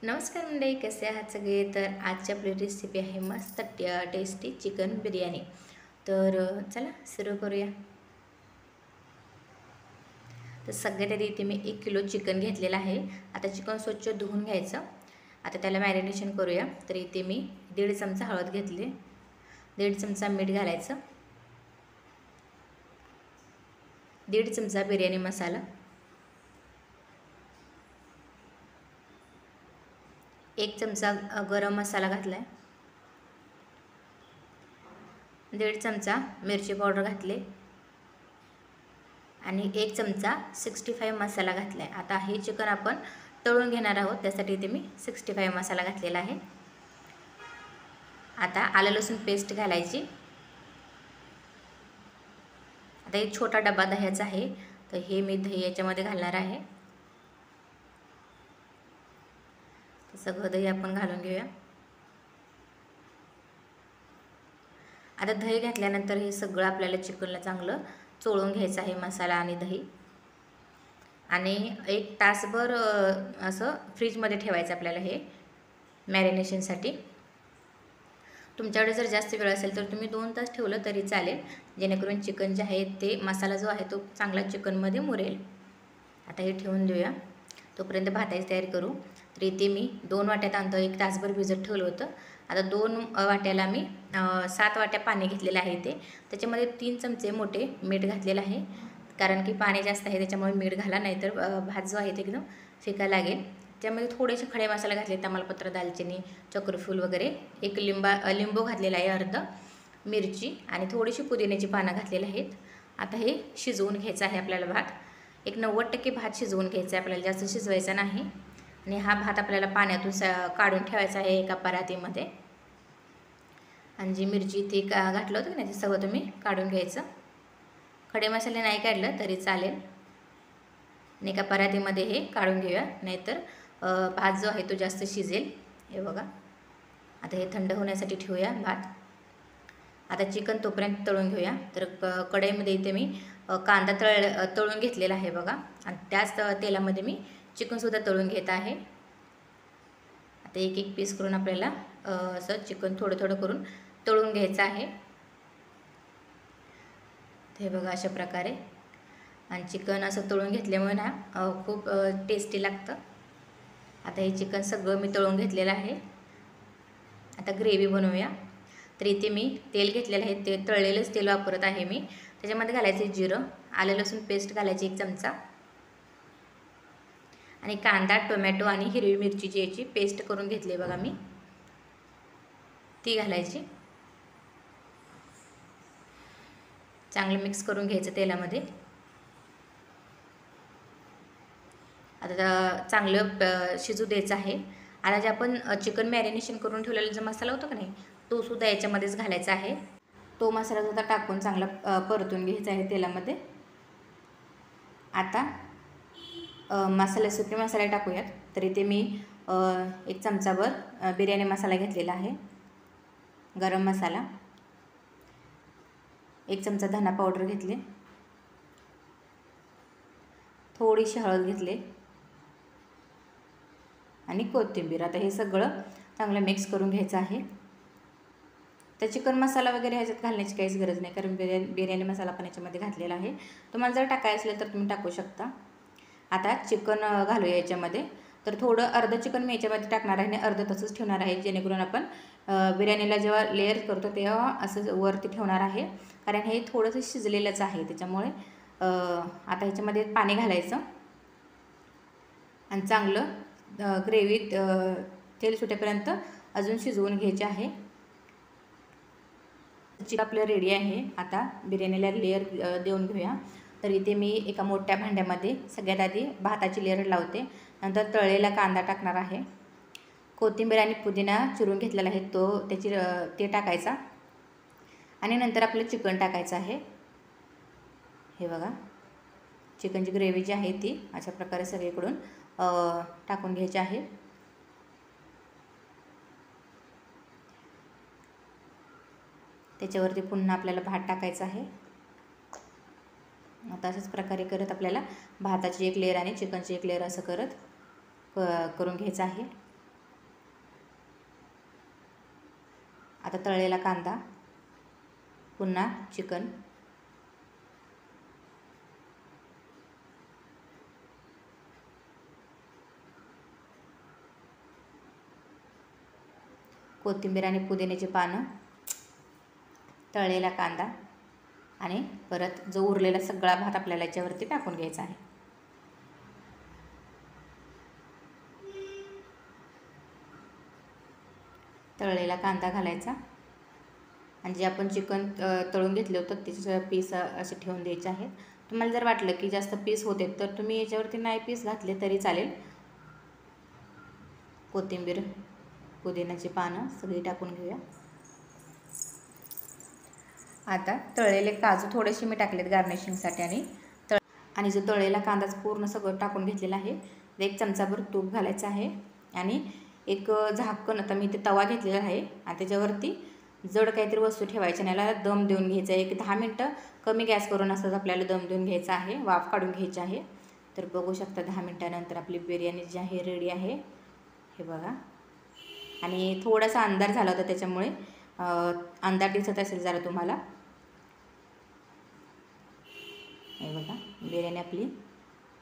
नमस्कार मंडळी, कसे आहात सगळे? तर आजची आपली रेसिपी आहे मस्त टेस्टी चिकन बिर्याणी. तर चला सुरू करूया. तर सगळ्यात आधी इथे मी 1 किलो चिकन घेतलेलं आहे. आता चिकन स्वच्छ धुवून घ्यायचं. आता त्याला मॅरिनेशन करूया. तर इथे मी 1.5 चमचा हळद घेतले, 1.5 चमचा मीठ घालायचं, 1.5 चमचा बिर्याणी मसाला, 1 चमचा गरम मसाला घातला आहे, 1.5 चमचा मिरची पावडर घातले आणि 1 चमचा 65 मसाला घातला आहे. आता हे चिकन आपण तळून घेणार आहोत, त्यासाठी इथे मी 65 मसाला घातलेला आहे. आता आलं लसूण पेस्ट घालायची. आता एक छोटा डबा दह्याचा आहे, तर हे मी दही याच्यामध्ये घालणार आहे. तर सगळं दही आपण घालून घेऊया. आता दही घातल्यानंतर हे सगळं आपल्याला चिकनला चांगलं चोळून घ्यायचं आहे, मसाला आणि दही. आणि 1 तासभर असं फ्रीजमध्ये ठेवायचं आपल्याला हे मॅरिनेशनसाठी. तुमच्याकडे जर जास्त वेळ असेल तर तुम्ही 2 तास ठेवलं तरी चालेल, जेणेकरून चिकन जे आहे ते मसाला जो आहे तो चांगला चिकनमध्ये मुरेल. आता हे ठेवून देऊया. तोपर्यंत भाताची तयारी करू. तर इथे मी 2 वाट्या तांदूळ 1 तासभर भिजत ठेवलं होतं. आता 2 वाट्याला मी 7 वाट्या पाणी घेतलेलं आहे. त्याच्यामध्ये 3 चमचे मोठे मीठ घातलेलं आहे, कारण की पाणी जास्त आहे त्याच्यामुळे मीठ घाला, नाहीतर भात जो आहे ते एकदम फिका लागेल. त्यामध्ये थोडेसे खडे मसाले घातले, तमालपत्र, दालचिनी, चक्रफूल वगैरे. एक लिंबू घातलेला आहे, अर्ध मिरची आणि थोडीशी पुदिन्याची पानं घातलेली आहेत. आता हे शिजवून घ्यायचं आहे आपल्याला भात. एक 90% भात शिजवून घ्यायचा आहे आपल्याला, जास्त शिजवायचा नाही. आणि हा भात आपल्याला पाण्यातून काढून ठेवायचा आहे एका परातीमध्ये. आणि जी मिरची ती घातलं होतं की नाही ते सगळं तुम्ही काढून घ्यायचं. खडे मसाले नाही काढलं तरी चालेल. आणि एका परातीमध्ये हे काढून घेऊया, नाहीतर भात जो आहे तो जास्त शिजेल. हे बघा. आता हे थंड होण्यासाठी ठेवूया भात. आता चिकन तोपर्यंत तळून घेऊया. तर कढईमध्ये इथे मी कांदा तळून घेतलेला आहे बघा, आणि त्याच तेलामध्ये मी चिकनसुद्धा तळून घेत आहे. आता एक एक पीस करून आपल्याला असं चिकन थोडं थोडं करून तळून घ्यायचं आहे. हे बघा अशा प्रकारे. आणि चिकन असं तळून घेतल्यामुळे ना खूप टेस्टी लागतं. आता हे चिकन सगळं मी तळून घेतलेलं आहे. आता ग्रेव्ही बनवूया. तर इथे मी तेल घेतलेलं आहे, ते तळलेलंच तेल वापरत आहे मी. त्याच्यामध्ये घालायचे जिरं, आलं लसूण पेस्ट घालायची 1 चमचा, आणि कांदा, टोमॅटो आणि हिरवी मिरचीची याची पेस्ट करून घेतली बघा मी, ती घालायची. चांगलं मिक्स करून घ्यायचं तेलामध्ये. आता चांगलं शिजू द्यायचं आहे. आता जे आपण चिकन मॅरिनेशन करून ठेवलेला जो मसाला होता का नाही, तो सुद्धा याच्यामध्येच घालायचा आहे. तो मसाला सुद्धा टाकून चांगला परतून घ्यायचा आहे तेलामध्ये. आता सुके मसाले टाकूयात. तर इथे मी 1 चमचाभर बिर्याणी मसाला घेतलेला आहे, गरम मसाला, 1 चमचा धना पावडर घेतले, थोडीशी हळद घेतली आणि कोथिंबीर. आता हे सगळं चांगलं मिक्स करून घ्यायचं आहे. तर चिकन मसाला वगैरे ह्याच्यात घालण्याची काहीच गरज नाही, कारण बिर्याणी मसाला पण याच्यामध्ये घातलेला आहे. तुम्हाला जर टाकायचं असेल तर तुम्ही टाकू शकता. आता चिकन घालूया याच्यामध्ये. तर थोडं अर्ध चिकन मी याच्यामध्ये टाकणार आहे आणि अर्ध तसंच ठेवणार आहे, जेणेकरून आपण बिर्याणीला जेव्हा लेअर करतो तेव्हा असं वरती ठेवणार आहे, कारण हे थोडंसं शिजलेलंच आहे त्याच्यामुळे. आता ह्याच्यामध्ये पाणी घालायचं आणि चांगलं ग्रेव्ही तेल सुटेपर्यंत अजून शिजवून घ्यायचे आहे. चिकन आपलं रेडी आहे. आता बिर्याणीला लेअर देऊन घेऊया. तर इथे मी एका मोठ्या भांड्यामध्ये सगळ्यात आधी भाताची लेअर लावते, नंतर तळलेला कांदा टाकणार आहे, कोथिंबीर आणि पुदिना चिरून घेतलेला आहे ते टाकायचा, आणि नंतर आपलं चिकन टाकायचं आहे. हे बघा, चिकनची ग्रेव्ही जी आहे ती अशा प्रकारे सगळीकडून टाकून घ्यायची आहे. त्याच्यावरती पुन्हा आपल्याला भात टाकायचा आहे. आता अशाच प्रकारे करत आपल्याला भाताची एक लेअर आणि चिकनची एक लेअर असं करत करून घ्यायचं आहे. आता तळलेला कांदा, पुन्हा चिकन, कोथिंबीर आणि पुदिन्याची पानं, तळलेला कांदा आणि परत जो उरलेला सगळा भात आपल्याला याच्यावरती टाकून घ्यायचा आहे. तळलेला कांदा घालायचा आणि जे आपण चिकन तळून घेतलं होतं त्याचे पीस असे ठेवून द्यायचे आहेत. तुम्हाला जर वाटलं की जास्त पीस होते तर तुम्ही याच्यावरती नाही पीस घातले तरी चालेल. कोथिंबीर, पुदिन्याची पानं सगळी टाकून घेऊया. आता तळलेले काजू थोडेसे मी टाकलेत गार्निशिंगसाठी आणि जो तळलेला कांदाच पूर्ण सगळं टाकून घेतलेला आहे. 1 चमचाभर तूप घालायचं आहे आणि एक झाकण, आता मी इथे तवा घेतलेला आहे आणि त्याच्यावरती जड काहीतरी वस्तू ठेवायची आणि याला दम देऊन घ्यायचा आहे. 10 मिनटं कमी गॅस करून असंच आपल्याला दम देऊन घ्यायचा आहे, वाफ काढून घ्यायची आहे. तर बघू शकता 10 मिनटानंतर आपली बिर्याणी जी आहे रेडी आहे. हे बघा. आणि थोडासा अंधार झाला होता त्याच्यामुळे अंधार दिसत असेल जरा तुम्हाला. हे बघा, बिर्याणी आपली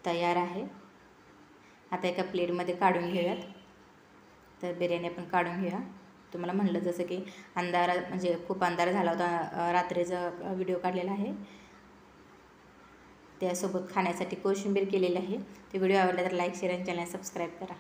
तयार आहे. आता एका प्लेटमध्ये काढून घेऊयात. तर बिर्याणी आपण काढून घेऊया. तुम्हाला म्हणलं जसं की अंधार म्हणजे खूप अंधार झाला होता, रात्रीचा व्हिडिओ काढलेला आहे. त्यासोबत खाण्यासाठी कोशिंबीर केलेली आहे. ते व्हिडिओ आवडला तर लाईक, शेअर आणि चॅनल सबस्क्राईब करा.